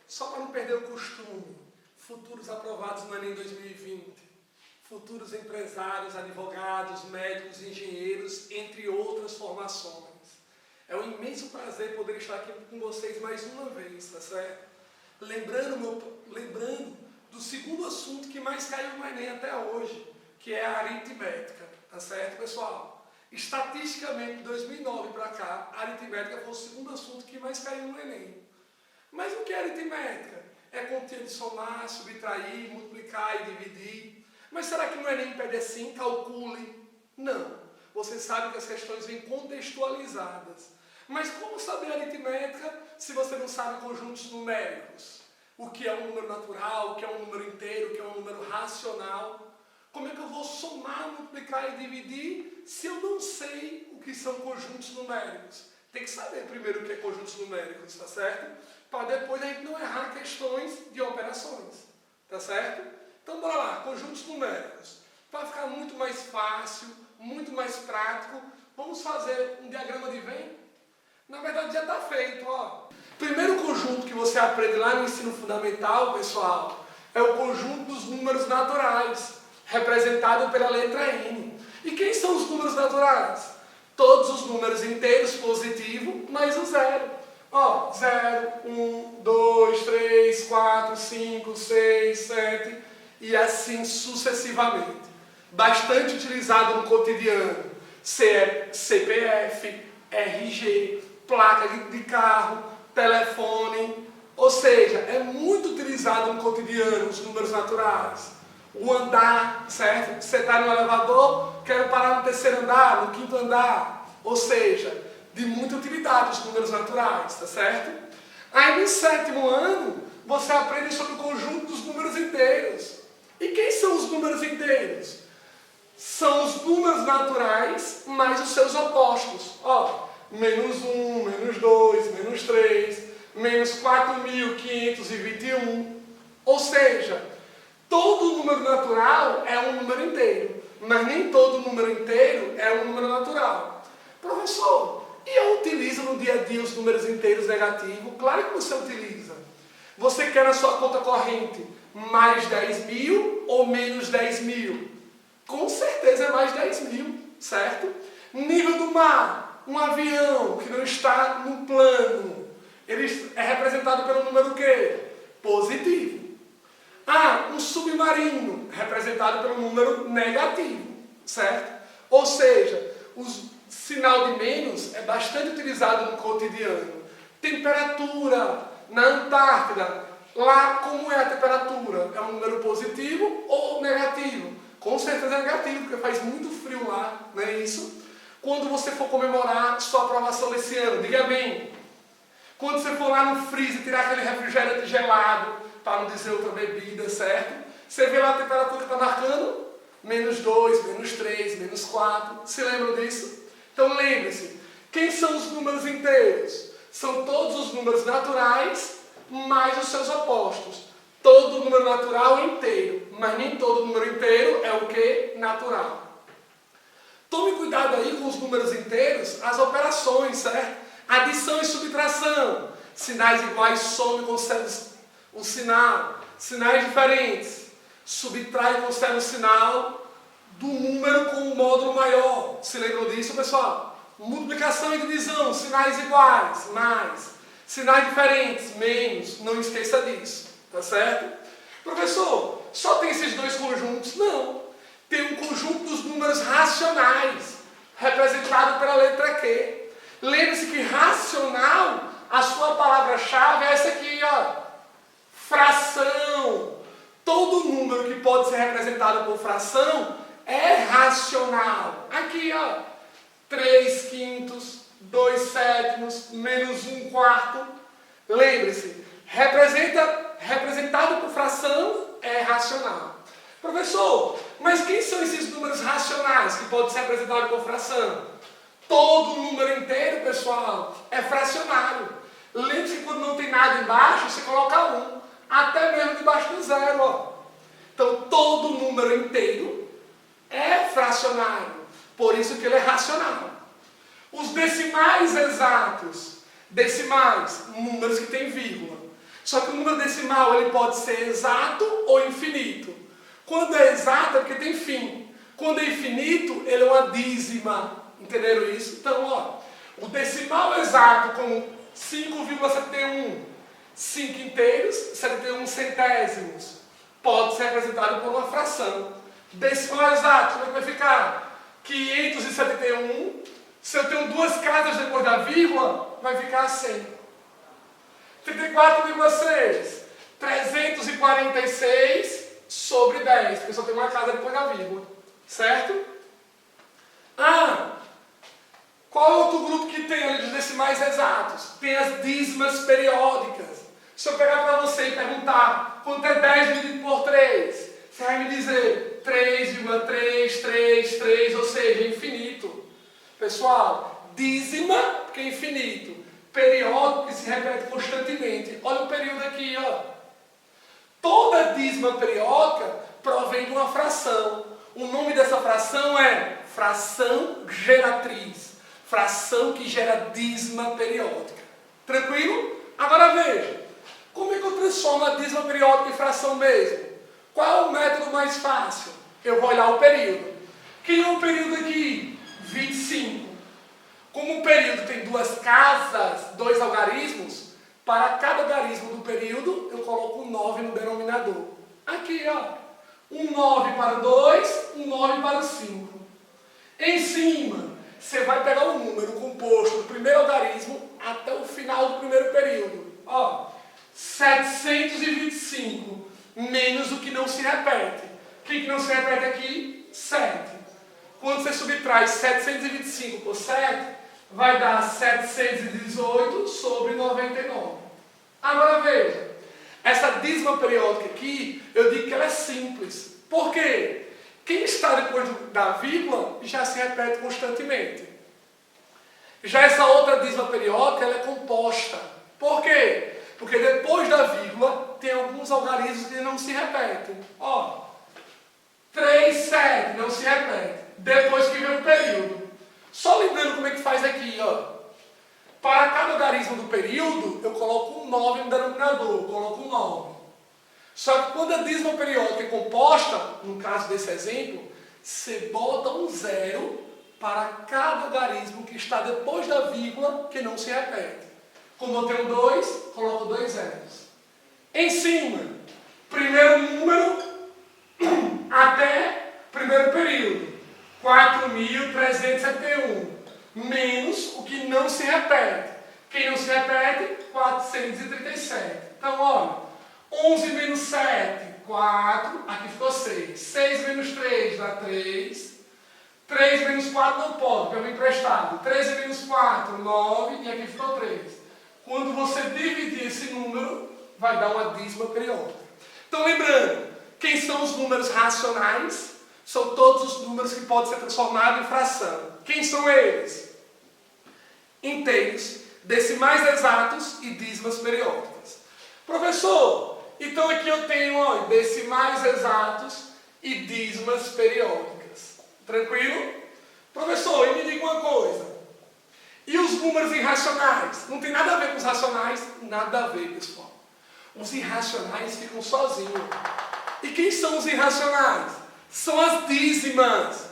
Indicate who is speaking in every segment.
Speaker 1: Só para não perder o costume, futuros aprovados no Enem 2020, futuros empresários, advogados, médicos, engenheiros, entre outras formações. É um imenso prazer poder estar aqui com vocês mais uma vez, tá certo? Lembrando do segundo assunto que mais caiu no Enem até hoje, que é a aritmética, tá certo, pessoal? Estatisticamente, de 2009 para cá, a aritmética foi o segundo assunto que mais caiu no Enem. Mas o que é aritmética? É quantia de somar, subtrair, multiplicar e dividir. Mas será que no Enem pede assim, calcule? Não. Você sabe que as questões vêm contextualizadas. Mas como saber aritmética se você não sabe conjuntos numéricos? O que é um número natural, o que é um número inteiro, o que é um número racional? Como é que eu vou somar, multiplicar e dividir se eu não sei o que são conjuntos numéricos? Tem que saber primeiro o que é conjuntos numéricos, tá certo? Para depois a gente não errar questões de operações, tá certo? Então bora lá, conjuntos numéricos. Para ficar muito mais fácil, muito mais prático, vamos fazer um diagrama de Venn? Na verdade já está feito, ó. Primeiro conjunto que você aprende lá no ensino fundamental, pessoal, é o conjunto dos números naturais, representado pela letra N. E quem são os números naturais? Todos os números inteiros positivos, mais o zero. Ó, 0, 1, 2, 3, 4, 5, 6, 7 e assim sucessivamente. Bastante utilizado no cotidiano. CPF, RG, placa de carro, telefone. Ou seja, é muito utilizado no cotidiano os números naturais. O andar, certo? Você está no elevador, quero parar no terceiro andar, no quinto andar. Ou seja, de muita utilidade os números naturais, tá certo? Aí no sétimo ano, você aprende sobre o conjunto dos números inteiros. E quem são os números inteiros? São os números naturais mais os seus opostos. Ó, menos 1, menos 2, menos 3, menos 4.521. Ou seja, todo número natural é um número inteiro, mas nem todo número inteiro é um número natural. Professor, e eu utilizo no dia a dia os números inteiros negativos? Claro que você utiliza. Você quer na sua conta corrente mais 10.000 ou menos 10.000? Com certeza é mais 10.000, certo? Nível do mar, um avião que não está no plano, ele é representado pelo número quê? Positivo. Ah, um submarino, representado pelo número negativo, certo? Ou seja, o sinal de menos é bastante utilizado no cotidiano. Temperatura, na Antártida, lá como é a temperatura? É um número positivo ou negativo? Com certeza é negativo, porque faz muito frio lá, não é isso? Quando você for comemorar sua aprovação desse ano, diga amém. Quando você for lá no freezer tirar aquele refrigerante gelado, para não dizer outra bebida, certo? Você vê lá a temperatura que está marcando? Menos 2, menos 3, menos 4. Se lembram disso? Então lembre-se, quem são os números inteiros? São todos os números naturais mais os seus opostos. Todo número natural é inteiro, mas nem todo número inteiro é o que? Natural. Tome cuidado aí com os números inteiros, as operações, certo? Adição e subtração. Sinais iguais, soma e conserva o sinal. Sinais diferentes. Subtrai e conserva o sinal do número com um módulo maior. Se lembram disso, pessoal? Multiplicação e divisão, sinais iguais, mais. Sinais diferentes, menos. Não esqueça disso, tá certo? Professor, só tem esses dois conjuntos? Não. Tem um conjunto dos números racionais, representado pela letra Q. Lembre-se que racional, a sua palavra-chave é essa aqui, ó. Fração. Todo número que pode ser representado por fração é racional. Aqui, ó. 3 quintos, 2 sétimos, menos 1 quarto. Lembre-se, representado por fração é racional. Professor, mas quem são esses números racionais que podem ser representados por fração? Todo número inteiro, pessoal, é fracionário. Lembre-se que quando não tem nada embaixo, você coloca 1. Até mesmo debaixo do zero, ó. Então, todo número inteiro é fracionário. Por isso que ele é racional. Os decimais exatos, decimais, números que têm vírgula. Só que o número decimal ele pode ser exato ou infinito. Quando é exato é porque tem fim. Quando é infinito, ele é uma dízima. Entenderam isso? Então, ó, o decimal exato como 5,71, 5 inteiros, 71 centésimos, pode ser representado por uma fração. Decimal exato, como é que vai ficar? 571, se eu tenho duas casas depois da vírgula, vai ficar 100. 34,6, 346 sobre 10, porque só tem uma casa depois da vírgula, certo? Qual é outro grupo que tem ali dos decimais exatos? Tem as dízimas periódicas. Se eu pegar para você e perguntar quanto é 10 dividido por 3, você vai me dizer 3,333, ou seja, infinito. Pessoal, dízima, que é infinito. Periódico, que se repete constantemente. Olha o período aqui, ó. Toda dízima periódica provém de uma fração. O nome dessa fração é fração geratriz. Fração que gera dízima periódica. Tranquilo? Agora veja. Como é que eu transformo a dízima periódica em fração mesmo? Qual é o método mais fácil? Eu vou olhar o período. Quem é o período aqui? 25. Como o período tem duas casas, dois algarismos, para cada algarismo do período, eu coloco um 9 no denominador. Aqui, ó. Um 9 para 2, um 9 para 5. Em cima, você vai pegar o número composto do primeiro algarismo até o final do primeiro período. Ó, 725 menos o que não se repete. O que não se repete aqui? 7. Quando você subtrai 725 por 7, vai dar 718 sobre 99. Agora veja, essa dízima periódica aqui, eu digo que ela é simples. Por quê? Quem está depois da vírgula já se repete constantemente. Já essa outra dízima periódica ela é composta. Por quê? Porque depois da vírgula tem alguns algarismos que não se repetem. Ó, 3, 7 não se repete. Depois que vem o período. Só lembrando como é que faz aqui, ó. Para cada algarismo do período, eu coloco um 9 no denominador, coloco um 9. Só que quando a dízima periódica é composta, no caso desse exemplo, você bota um 0 para cada algarismo que está depois da vírgula, que não se repete. Como eu tenho 2, coloco 2 zeros. Em cima, primeiro número até primeiro período. 4.371 menos o que não se repete. Quem não se repete? 437. Então, olha, 11 menos 7, 4, aqui ficou 6. 6 menos 3 dá 3. 3 menos 4 não pode, porque é emprestado. 13 menos 4, 9, e aqui ficou 3. Quando você dividir esse número, vai dar uma dízima periódica. Então, lembrando, quem são os números racionais? São todos os números que podem ser transformados em fração. Quem são eles? Inteiros, decimais exatos e dízimas periódicas. Professor, então aqui eu tenho, ó, decimais exatos e dízimas periódicas. Tranquilo? Professor, e me diga uma coisa. E os números irracionais? Não tem nada a ver com os racionais? Nada a ver, pessoal. Os irracionais ficam sozinhos. E quem são os irracionais? São as dízimas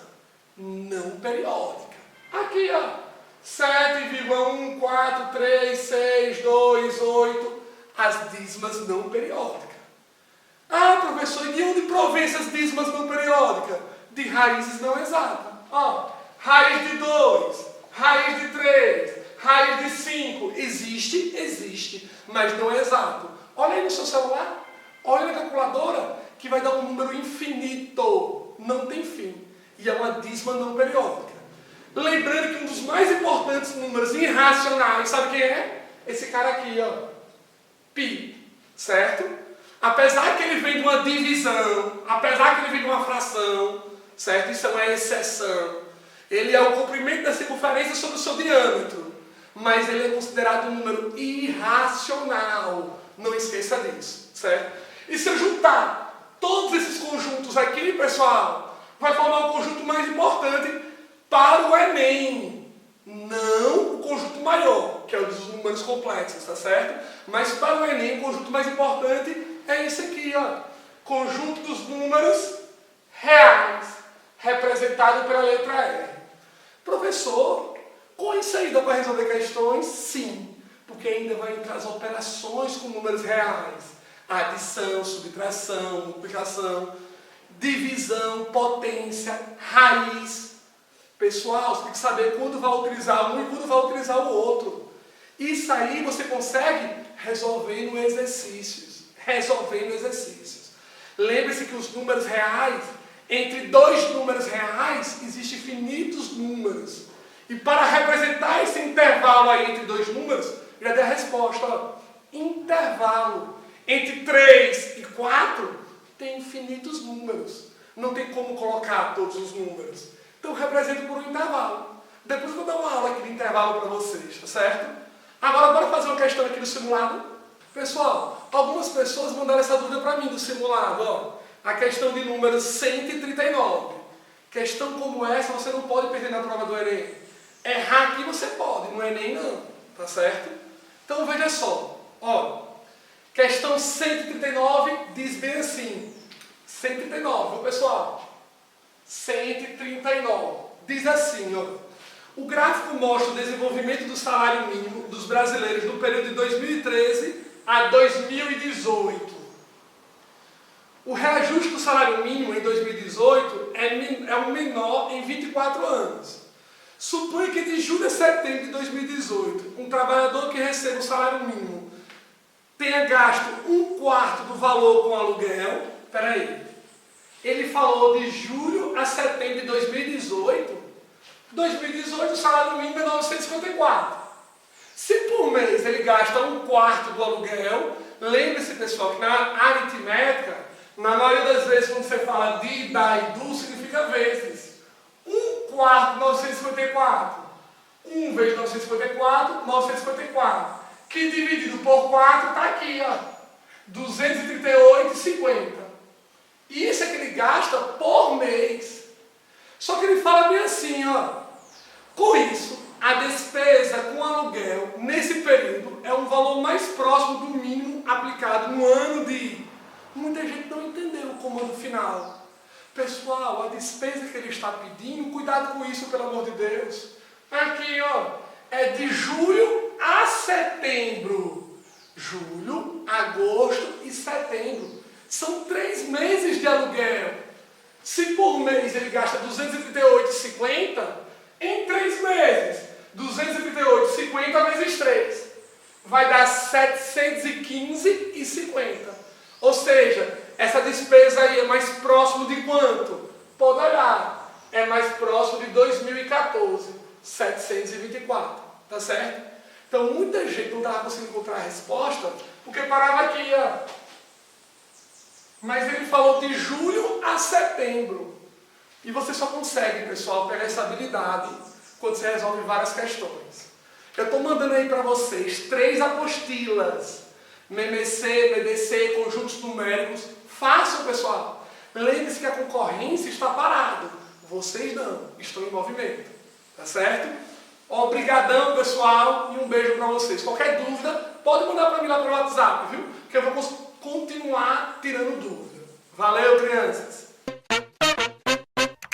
Speaker 1: não periódicas. Aqui, ó. 7,143,6,2,8. As dízimas não periódicas. Ah, professor, e de onde provém essas dízimas não periódicas? De raízes não exatas. Ó, raiz de 2, raiz de 3, raiz de 5. Existe? Existe, mas não é exato. Olha aí no seu celular, olha na calculadora, que vai dar um número infinito. Não tem fim. E é uma dízima não periódica. Lembrando que um dos mais importantes números irracionais, sabe quem é? Esse cara aqui, ó. Pi. Certo? Apesar que ele vem de uma divisão, apesar que ele vem de uma fração, certo? Isso é uma exceção. Ele é o comprimento da circunferência sobre o seu diâmetro. Mas ele é considerado um número irracional. Não esqueça disso, certo? E se eu juntar todos esses conjuntos aqui, pessoal, vai formar o conjunto mais importante para o Enem. Não o conjunto maior, que é o dos números números complexos, tá certo? Mas para o Enem, o conjunto mais importante é esse aqui, ó. Conjunto dos números reais, representado pela letra R. Professor, com isso aí dá para resolver questões? Sim, porque ainda vai entrar as operações com números reais. Adição, subtração, multiplicação, divisão, potência, raiz. Pessoal, você tem que saber quando vai utilizar um e quando vai utilizar o outro. Isso aí você consegue resolvendo exercícios. Lembre-se que os números reais, entre dois números reais, existem infinitos números. E para representar esse intervalo aí entre dois números, já dei a resposta, ó. Intervalo. Entre 3 e 4, tem infinitos números. Não tem como colocar todos os números. Então, represento por um intervalo. Depois eu vou dar uma aula aqui de intervalo para vocês, tá certo? Agora, bora fazer uma questão aqui do simulado. Pessoal, algumas pessoas mandaram essa dúvida para mim do simulado, ó. A questão de número 139. Questão como essa você não pode perder na prova do Enem. Errar aqui você pode, no Enem não, tá certo? Então, veja só, ó. Questão 139 diz bem assim, 139, pessoal, 139, diz assim, ó, o gráfico mostra o desenvolvimento do salário mínimo dos brasileiros no período de 2013 a 2018. O reajuste do salário mínimo em 2018 é o menor em 24 anos. Suponha que de julho a setembro de 2018, um trabalhador que recebe o salário mínimo tenha gasto 1/4 do valor com aluguel. Peraí, ele falou de julho a setembro de 2018. 2018 o salário mínimo é 954. Se por mês ele gasta 1/4 do aluguel, lembre-se, pessoal, que na aritmética, na maioria das vezes quando você fala de, da e do, significa vezes. 1/4 de 954. 1 vezes 954, 954. Que dividido por 4 está aqui, ó, 238,50. Isso é que ele gasta por mês. Só que ele fala bem assim, ó, com isso, a despesa com aluguel nesse período é um valor mais próximo do mínimo aplicado no ano de... Muita gente não entendeu o comando final. Pessoal, a despesa que ele está pedindo, cuidado com isso, pelo amor de Deus. Aqui, ó, é de julho a setembro. Julho, agosto e setembro. São 3 meses de aluguel. Se por mês ele gasta 238,50, em 3 meses, 238,50 vezes 3, vai dar 715,50. Ou seja, essa despesa aí é mais próximo de quanto? Pode olhar, é mais próximo de 2014, 724, tá certo? Então muita gente não estava conseguindo encontrar a resposta, porque parava aqui, ó. Mas ele falou de julho a setembro. E você só consegue, pessoal, pegar essa habilidade quando você resolve várias questões. Eu estou mandando aí para vocês 3 apostilas. MMC, BDC, conjuntos numéricos. Façam, pessoal. Lembre-se que a concorrência está parada. Vocês não, estão em movimento. Tá certo? Obrigadão, pessoal, e um beijo para vocês. Qualquer dúvida, pode mandar para mim lá pelo WhatsApp, viu? Que eu vou continuar tirando dúvida. Valeu, crianças!